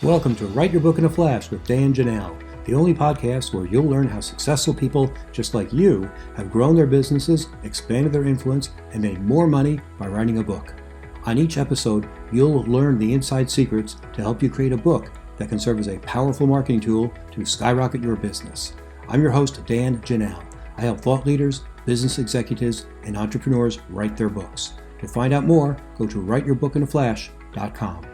Welcome to Write Your Book in a Flash with Dan Janelle, the only podcast where you'll learn how successful people just like you have grown their businesses, expanded their influence, and made more money by writing a book. On each episode, you'll learn the inside secrets to help you create a book that can serve as a powerful marketing tool to skyrocket your business. I'm your host, Dan Janelle. I help thought leaders, business executives, and entrepreneurs write their books. To find out more, go to writeyourbookinaflash.com.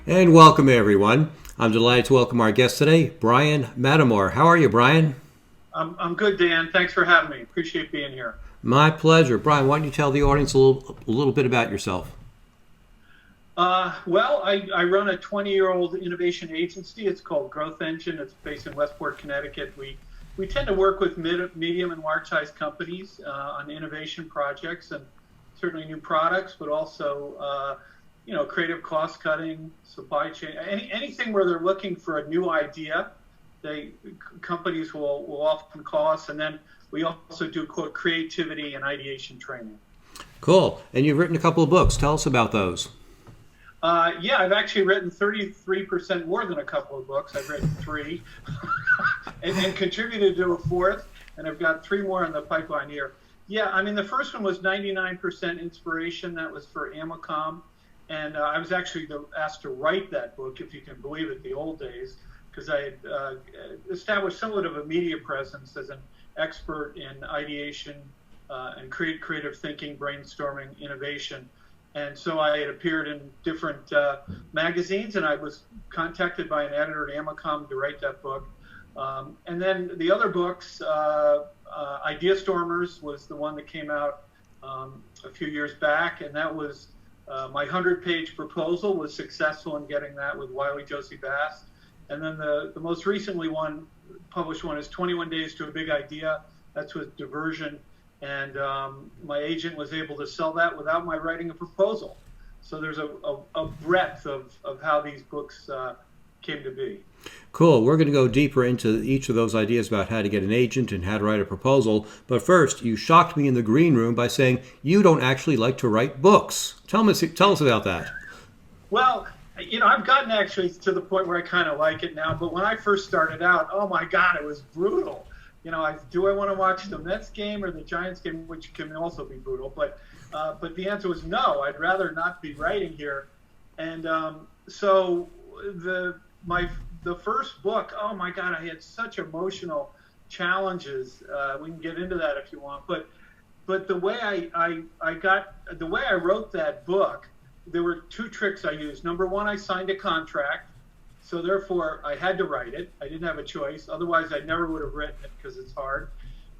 And welcome, everyone. I'm delighted to welcome our guest today, Bryan Mattimore. How are you, Bryan? I'm good, Dan. Thanks for having me. Appreciate being here. My pleasure. Bryan, why don't you tell the audience a little bit about yourself? Well, I run a 20-year-old innovation agency. It's called Growth Engine. It's based in Westport, Connecticut. We tend to work with medium and large-sized companies on innovation projects and certainly new products, but also creative cost cutting, supply chain, anything where they're looking for a new idea. Companies will often call us, and then we also do quote creativity and ideation training. Cool. And you've written a couple of books. Tell us about those. I've actually written 33% more than a couple of books. I've written 3 and contributed to a 4th, and I've got 3 more in the pipeline here. Yeah, I mean, the first one was 99% inspiration. That was for Amacom. And I was actually asked to write that book, if you can believe it, the old days, because I had established somewhat of a media presence as an expert in ideation and creative thinking, brainstorming, innovation. And so I had appeared in different magazines, and I was contacted by an editor at Amacom to write that book. And then the other books, Idea Stormers was the one that came out a few years back, and that was my 100-page proposal was successful in getting that with Wiley Josie Bass. And then the most recently published one is 21 Days to a Big Idea. That's with Diversion. And my agent was able to sell that without my writing a proposal. So there's a breadth of how these books came to be. Cool. We're going to go deeper into each of those ideas about how to get an agent and how to write a proposal. But first, you shocked me in the green room by saying you don't actually like to write books. Tell us about that. Well, I've gotten actually to the point where I kind of like it now. But when I first started out, oh my God, it was brutal. Do I want to watch the Mets game or the Giants game, which can also be brutal? But the answer was no. I'd rather not be writing here. And so the first book, oh my God, I had such emotional challenges. We can get into that if you want. But the way I wrote that book, there were 2 tricks I used. Number one, I signed a contract. So therefore, I had to write it. I didn't have a choice. Otherwise, I never would have written it because it's hard.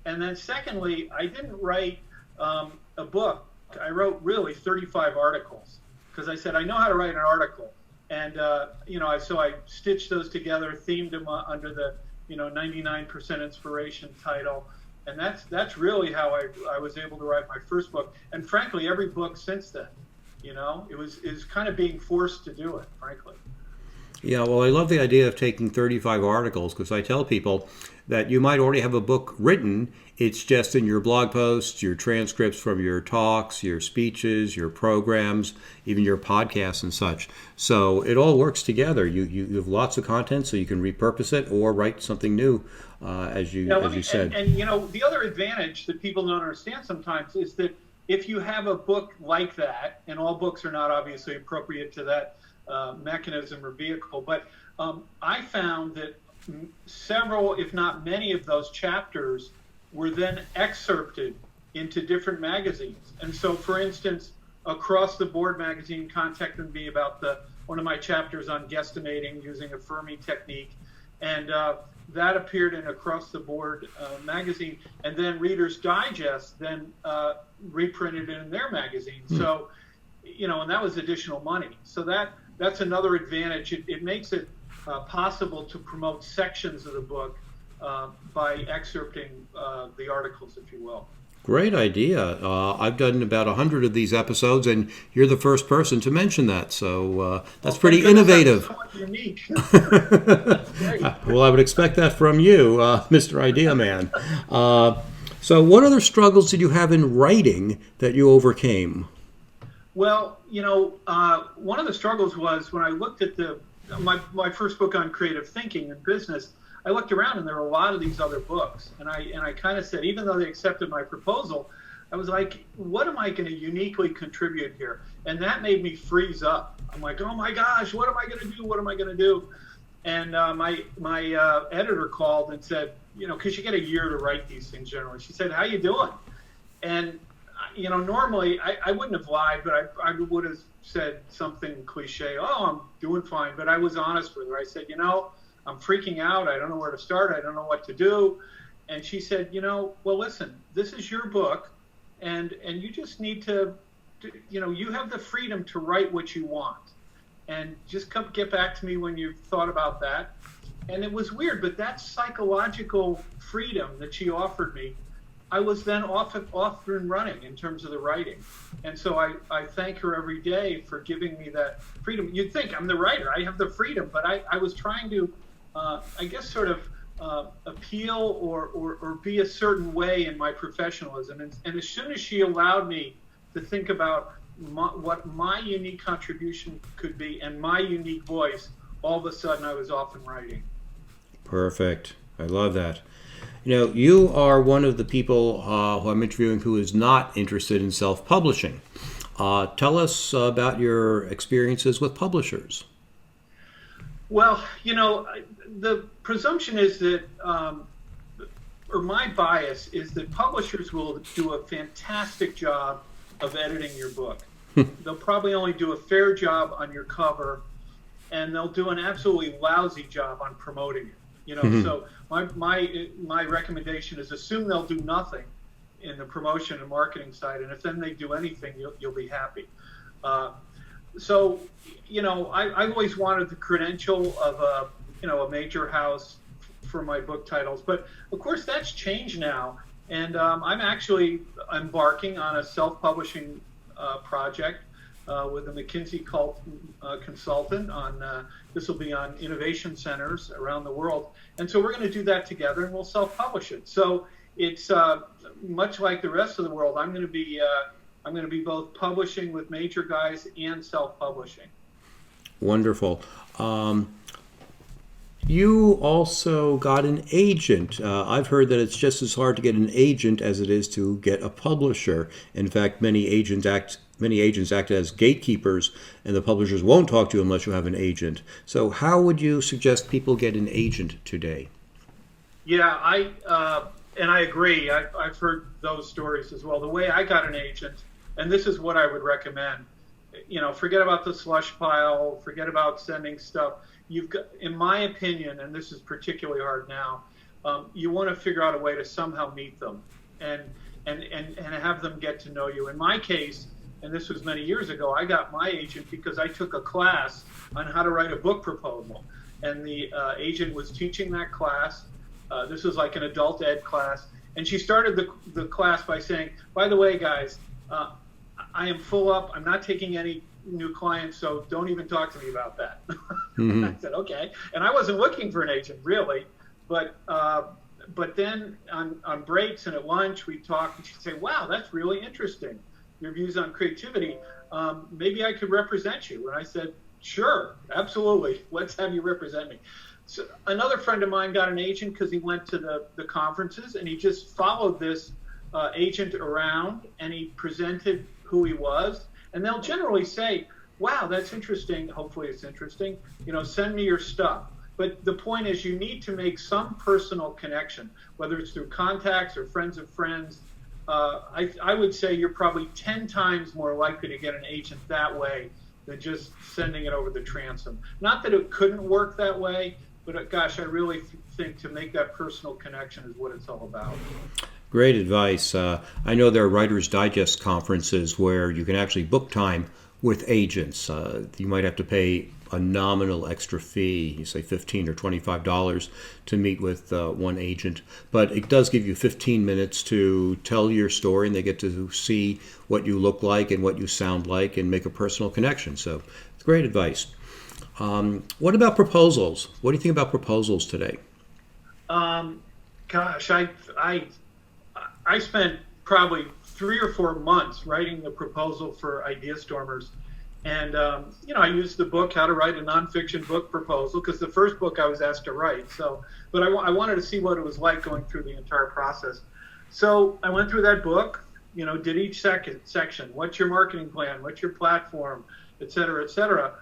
And then secondly, I didn't write a book. I wrote really 35 articles because I said, I know how to write an article. And, so I stitched those together, themed them under the, 99% inspiration title. And that's really how I was able to write my first book. And frankly, every book since then, it was kind of being forced to do it, frankly. Yeah, well, I love the idea of taking 35 articles because I tell people that you might already have a book written. It's just in your blog posts, your transcripts from your talks, your speeches, your programs, even your podcasts and such. So it all works together. You have lots of content, so you can repurpose it or write something new, as you said. And the other advantage that people don't understand sometimes is that if you have a book like that, and all books are not obviously appropriate to that mechanism or vehicle, but I found that several, if not many of those chapters were then excerpted into different magazines. And so, for instance, Across the Board magazine contacted me about one of my chapters on guesstimating using a Fermi technique, and that appeared in Across the Board magazine, and then Reader's Digest then reprinted it in their magazine. So, and that was additional money. So that's another advantage. It makes it possible to promote sections of the book by excerpting the articles, if you will. Great idea. I've done about 100 of these episodes, and you're the first person to mention that. So that's pretty innovative. That's unique. Well, I would expect that from you, Mr. Idea Man. So what other struggles did you have in writing that you overcame? Well, one of the struggles was when I looked at my first book on creative thinking and business. I looked around and there were a lot of these other books, and I kind of said, even though they accepted my proposal, I was like, what am I going to uniquely contribute here? And that made me freeze up. I'm like, oh my gosh, what am I going to do? What am I going to do? And my editor called and said, because you get a year to write these things generally. She said, how you doing? And normally I wouldn't have lied, but I would have said something cliche. Oh, I'm doing fine. But I was honest with her. I said, I'm freaking out. I don't know where to start. I don't know what to do. And she said, well, listen, this is your book, and you just need to, you have the freedom to write what you want. And just get back to me when you've thought about that. And it was weird, but that psychological freedom that she offered me, I was then off and running in terms of the writing. And so I thank her every day for giving me that freedom. You'd think I'm the writer, I have the freedom, but I was trying to, I guess, sort of appeal or be a certain way in my professionalism. And as soon as she allowed me to think about what my unique contribution could be and my unique voice, all of a sudden I was off and writing. Perfect. I love that. You are one of the people who I'm interviewing who is not interested in self-publishing. Tell us about your experiences with publishers. Well, the presumption is that, or my bias is that publishers will do a fantastic job of editing your book. They'll probably only do a fair job on your cover, and they'll do an absolutely lousy job on promoting it. So my recommendation is assume they'll do nothing in the promotion and marketing side, and if then they do anything, you'll be happy. So I always wanted the credential of a major house for my book titles, but of course that's changed now, and I'm actually embarking on a self-publishing project with a McKinsey consultant on this will be on innovation centers around the world, and so we're going to do that together, and we'll self-publish it. So it's much like the rest of the world. I'm going to be both publishing with major guys and self-publishing. Wonderful. You also got an agent. I've heard that it's just as hard to get an agent as it is to get a publisher. In fact, many agents act as gatekeepers, and the publishers won't talk to you unless you have an agent. So how would you suggest people get an agent today? Yeah, and I agree. I've heard those stories as well. The way I got an agent, and this is what I would recommend, forget about the slush pile, forget about sending stuff. You've got, in my opinion, and this is particularly hard now, you want to figure out a way to somehow meet them and have them get to know you. In my case, and this was many years ago, I got my agent because I took a class on how to write a book proposal. And the agent was teaching that class. This was like an adult ed class. And she started the class by saying, by the way, guys, I am full up. I'm not taking any new clients, so don't even talk to me about that. Mm-hmm. I said, okay. And I wasn't looking for an agent, really. But then on breaks and at lunch, we'd talk, and she'd say, wow, that's really interesting, your views on creativity. Maybe I could represent you. And I said, sure, absolutely. Let's have you represent me. So another friend of mine got an agent because he went to the conferences, and he just followed this agent around, and he presented who he was. And they'll generally say, wow, that's interesting. Hopefully it's interesting. Send me your stuff. But the point is you need to make some personal connection, whether it's through contacts or friends of friends. I would say you're probably 10 times more likely to get an agent that way than just sending it over the transom. Not that it couldn't work that way, but gosh, I really think to make that personal connection is what it's all about. Great advice. I know there are Writer's Digest conferences where you can actually book time with agents. You might have to pay a nominal extra fee, you say $15 or $25 to meet with one agent. But it does give you 15 minutes to tell your story, and they get to see what you look like and what you sound like and make a personal connection. So it's great advice. What about proposals? What do you think about proposals today? Gosh, I spent probably 3 or 4 months writing the proposal for Idea Stormers. And, I used the book, How to Write a Nonfiction Book Proposal, because the first book I was asked to write. But I wanted to see what it was like going through the entire process. So I went through that book, did each section. What's your marketing plan? What's your platform? Et cetera, et cetera.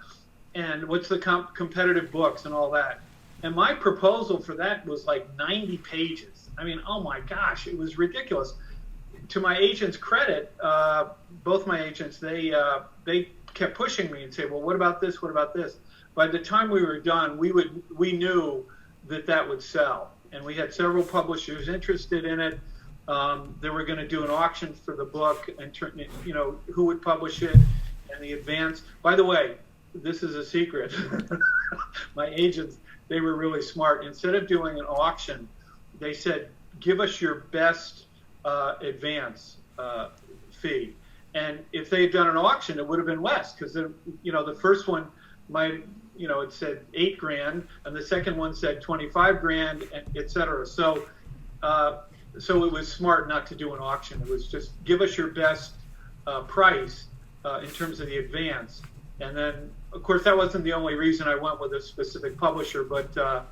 And what's the competitive books and all that. And my proposal for that was like 90 pages. I mean, oh my gosh, it was ridiculous. To my agent's credit, both my agents, they kept pushing me and say, well, what about this? What about this? By the time we were done, we knew that would sell. And we had several publishers interested in it. They were going to do an auction for the book and who would publish it and the advance. By the way, this is a secret. My agents, they were really smart. Instead of doing an auction, they said, give us your best advance fee. And if they had done an auction, it would have been less, because the first one might, it said $8,000, and the second one said $25,000, and et cetera. So it was smart not to do an auction. It was just give us your best price in terms of the advance. And then, of course, that wasn't the only reason I went with a specific publisher, but yeah,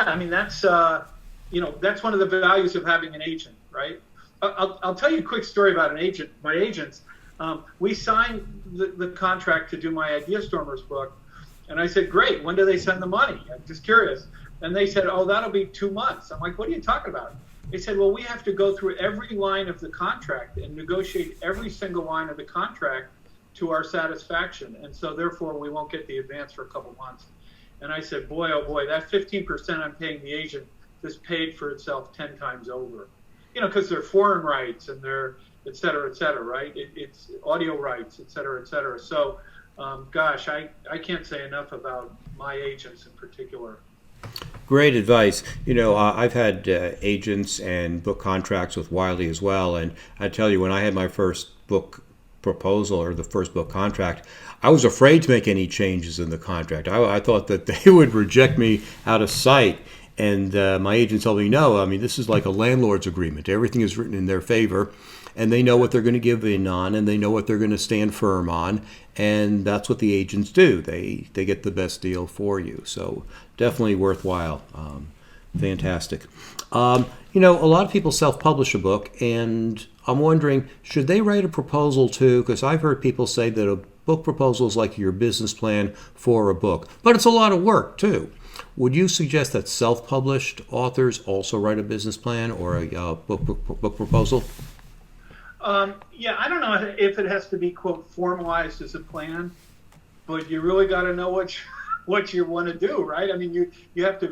I mean, that's one of the values of having an agent, right? I'll tell you a quick story about my agents. We signed the contract to do my Idea Stormers book, and I said, great, when do they send the money? I'm just curious. And they said, oh, that'll be 2 months. I'm like, what are you talking about? They said, well, we have to go through every line of the contract and negotiate every single line of the contract to our satisfaction, and so therefore we won't get the advance for a couple months. And I said, boy, oh boy, that 15% I'm paying the agent just paid for itself 10 times over. Because they're foreign rights and they're et cetera, right? It's audio rights, et cetera. So, gosh, I can't say enough about my agents in particular. Great advice. I've had agents and book contracts with Wiley as well. And I tell you, when I had my first book proposal or the first book contract, I was afraid to make any changes in the contract. I thought that they would reject me out of sight. And my agent told me, no, I mean, this is like a landlord's agreement. Everything is written in their favor, and they know what they're going to give in on, and they know what they're going to stand firm on, and that's what the agents do. They get the best deal for you. So definitely worthwhile. Fantastic. A lot of people self-publish a book, and I'm wondering, should they write a proposal too? Because I've heard people say that a book proposal is like your business plan for a book, but it's a lot of work too. Would you suggest that self-published authors also write a business plan or a book proposal? Yeah, I don't know if it has to be, quote, formalized as a plan, but you really got to know what you want to do, right? I mean, you have to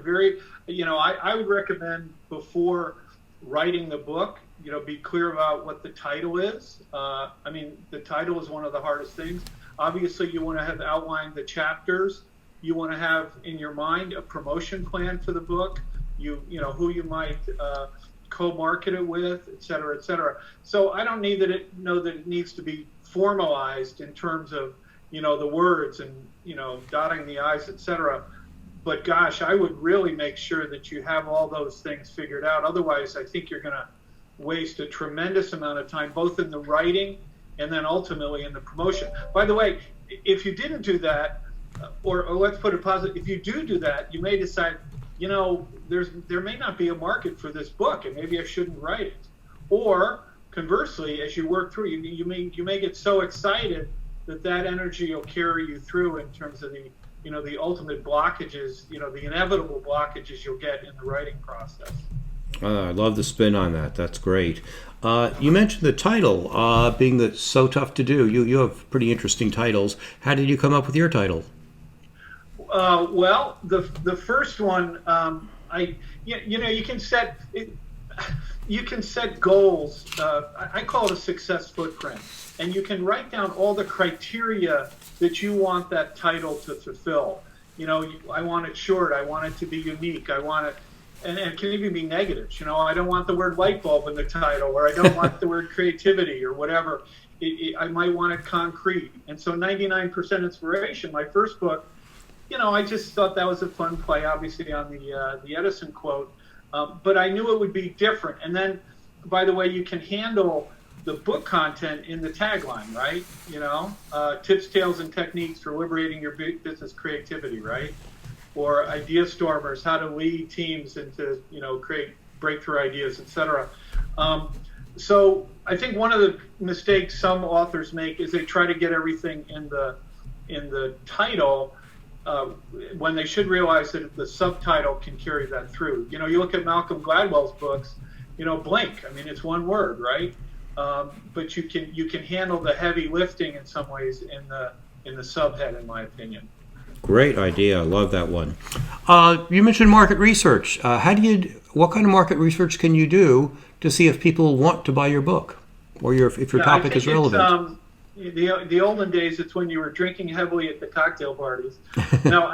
I would recommend before writing the book, be clear about what the title is. I mean, the title is one of the hardest things. Obviously, you want to have outlined the chapters. You want to have in your mind a promotion plan for the book, who you might co-market it with, et cetera, et cetera. So I don't need know that it needs to be formalized in terms of, the words and, dotting the I's, et cetera. But gosh, I would really make sure that you have all those things figured out. Otherwise, I think you're going to waste a tremendous amount of time, both in the writing and then ultimately in the promotion. By the way, if you didn't do that, or let's put it positive, if you do that, you may decide, there may not be a market for this book, and maybe I shouldn't write it. Or conversely, as you work through, you may get so excited that energy will carry you through in terms of the ultimate blockages, the inevitable blockages you'll get in the writing process. I love the spin on that. That's great. You mentioned the title being so tough to do. You have pretty interesting titles. How did you come up with your title? Well, the first one, you can set goals. I call it a success footprint, and you can write down all the criteria that you want that title to fulfill. I want it short. I want it to be unique. I want it, and it can even be negatives. I don't want the word light bulb in the title, or I don't want the word creativity, or whatever. I might want it concrete. And so 99% inspiration, my first book, I just thought that was a fun play, obviously, on the Edison quote. But I knew it would be different. And then by the way, you can handle the book content in the tagline, right? Tips, tales, and techniques for liberating your business creativity, right? Or idea stormers, how to lead teams into, create breakthrough ideas, etc. So I think one of the mistakes some authors make is they try to get everything in the title when they should realize that the subtitle can carry that through. You look at Malcolm Gladwell's books, blink. I mean, it's one word, right? But you can handle the heavy lifting in some ways in the subhead, in my opinion. Great idea. I love that one. You mentioned market research. What kind of market research can you do to see if people want to buy your book or if your topic is relevant? The olden days, it's when you were drinking heavily at the cocktail parties. Now,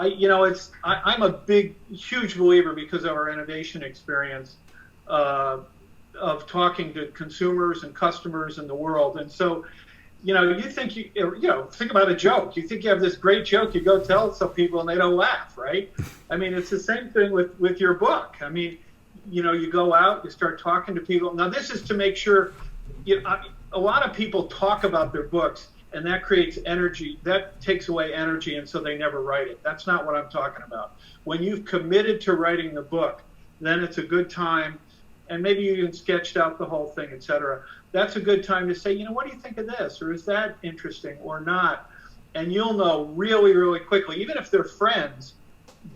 I'm a huge believer because of our innovation experience of talking to consumers and customers in the world. And so, you think think about a joke. You think you have this great joke, you go tell it to some people and they don't laugh, right? I mean, it's the same thing with your book. I mean, you go out, you start talking to people. Now, this is to make sure, a lot of people talk about their books and that creates energy, that takes away energy, and so they never write it. That's not what I'm talking about. When you've committed to writing the book, then it's a good time, and maybe you even sketched out the whole thing, etc. That's a good time to say, what do you think of this? Or is that interesting or not? And you'll know really, really quickly, even if they're friends,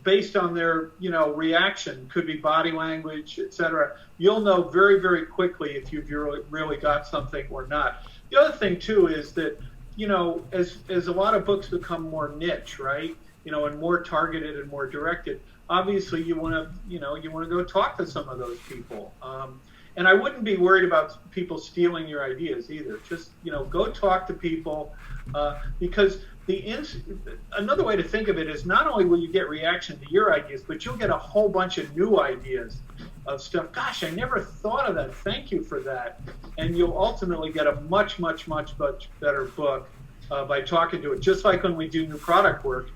based on their, reaction, could be body language, etc. You'll know very, very quickly if you've really got something or not. The other thing too is that, as a lot of books become more niche, right? And more targeted and more directed, obviously you want to go talk to some of those people. And I wouldn't be worried about people stealing your ideas either. Just, go talk to people because another way to think of it is not only will you get reaction to your ideas, but you'll get a whole bunch of new ideas of stuff. Gosh, I never thought of that. Thank you for that. And you'll ultimately get a much, much, much, much better book by talking to it. Just like when we do new product work,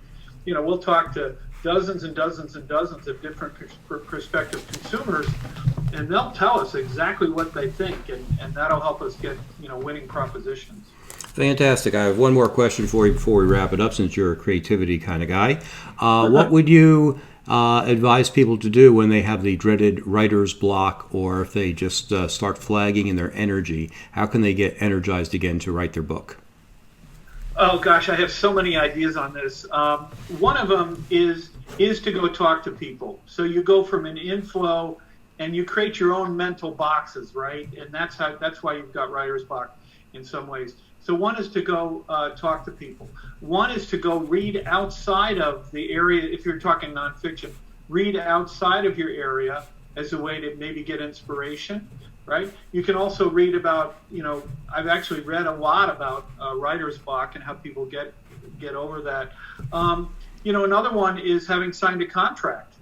we'll talk to dozens and dozens and dozens of different prospective consumers, and they'll tell us exactly what they think, and that'll help us get winning propositions. Fantastic. I have one more question for you before we wrap it up, since you're a creativity kind of guy. What would you advise people to do when they have the dreaded writer's block, or if they just start flagging in their energy? How can they get energized again to write their book? Oh gosh, I have so many ideas on this. One of them is to go talk to people. So you go from an inflow and you create your own mental boxes, right? And that's why you've got writer's block in some ways. So one is to go talk to people. One is to go read outside of the area. If you're talking nonfiction, read outside of your area as a way to maybe get inspiration, right? You can also read about, I've actually read a lot about writer's block and how people get over that. Another one is having signed a contract.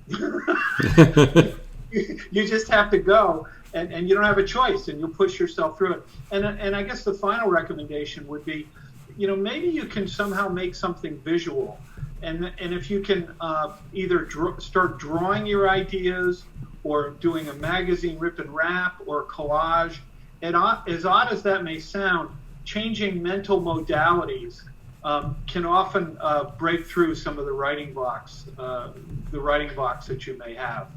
You just have to go. And you don't have a choice, and you'll push yourself through it. And I guess the final recommendation would be, maybe you can somehow make something visual. And if you can either start drawing your ideas or doing a magazine rip and wrap or collage, and as odd as that may sound, changing mental modalities can often break through some of the writing blocks that you may have.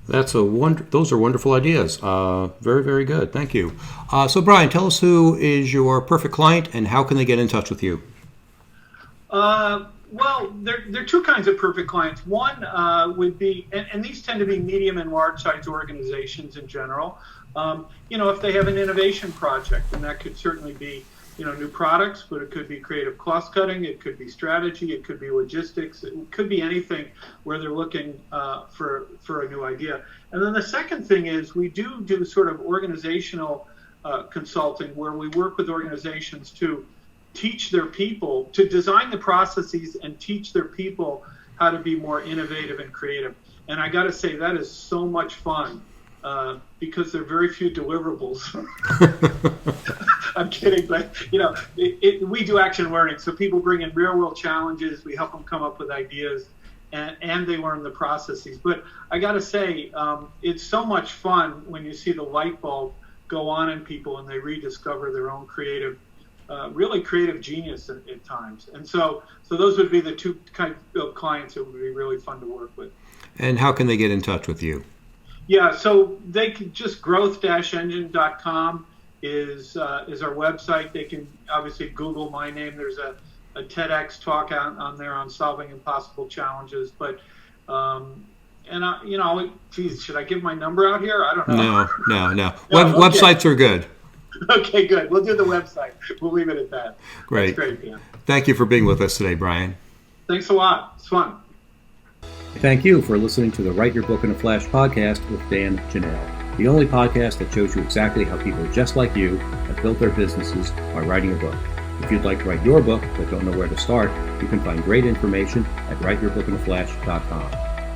Those are wonderful ideas. Very, very good. Thank you. So, Bryan, tell us who is your perfect client and how can they get in touch with you? Well, there are two kinds of perfect clients. One would be, and these tend to be medium and large size organizations in general. If they have an innovation project, and that could certainly be, new products, but it could be creative cost cutting, it could be strategy, it could be logistics, it could be anything where they're looking for a new idea. And then the second thing is we do sort of organizational consulting, where we work with organizations to teach their people, to design the processes and teach their people how to be more innovative and creative. And I got to say, that is so much fun because there are very few deliverables. I'm kidding, but we do action learning. So people bring in real world challenges. We help them come up with ideas, and they learn the processes. But I got to say, it's so much fun when you see the light bulb go on in people and they rediscover their own really creative genius at times. And so those would be the two kind of clients that would be really fun to work with. And how can they get in touch with you? Yeah, so they can just growth-engine.com is our website. They can obviously Google my name. There's a TEDx talk on there on solving impossible challenges. But geez, should I give my number out here? I don't know. No. Okay. Websites are good. Okay, good. We'll do the website. We'll leave it at that. Great. That's great, Dan. Thank you for being with us today, Bryan. Thanks a lot. It's fun. Thank you for listening to the Write Your Book in a Flash podcast with Dan Janelle, the only podcast that shows you exactly how people just like you have built their businesses by writing a book. If you'd like to write your book but don't know where to start, you can find great information at writeyourbookinaflash.com.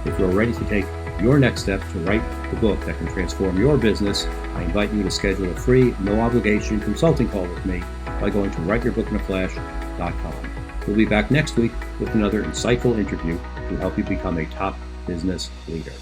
If you're ready to take your next step to write the book that can transform your business, I invite you to schedule a free, no-obligation consulting call with me by going to writeyourbookinaflash.com. We'll be back next week with another insightful interview to help you become a top business leader.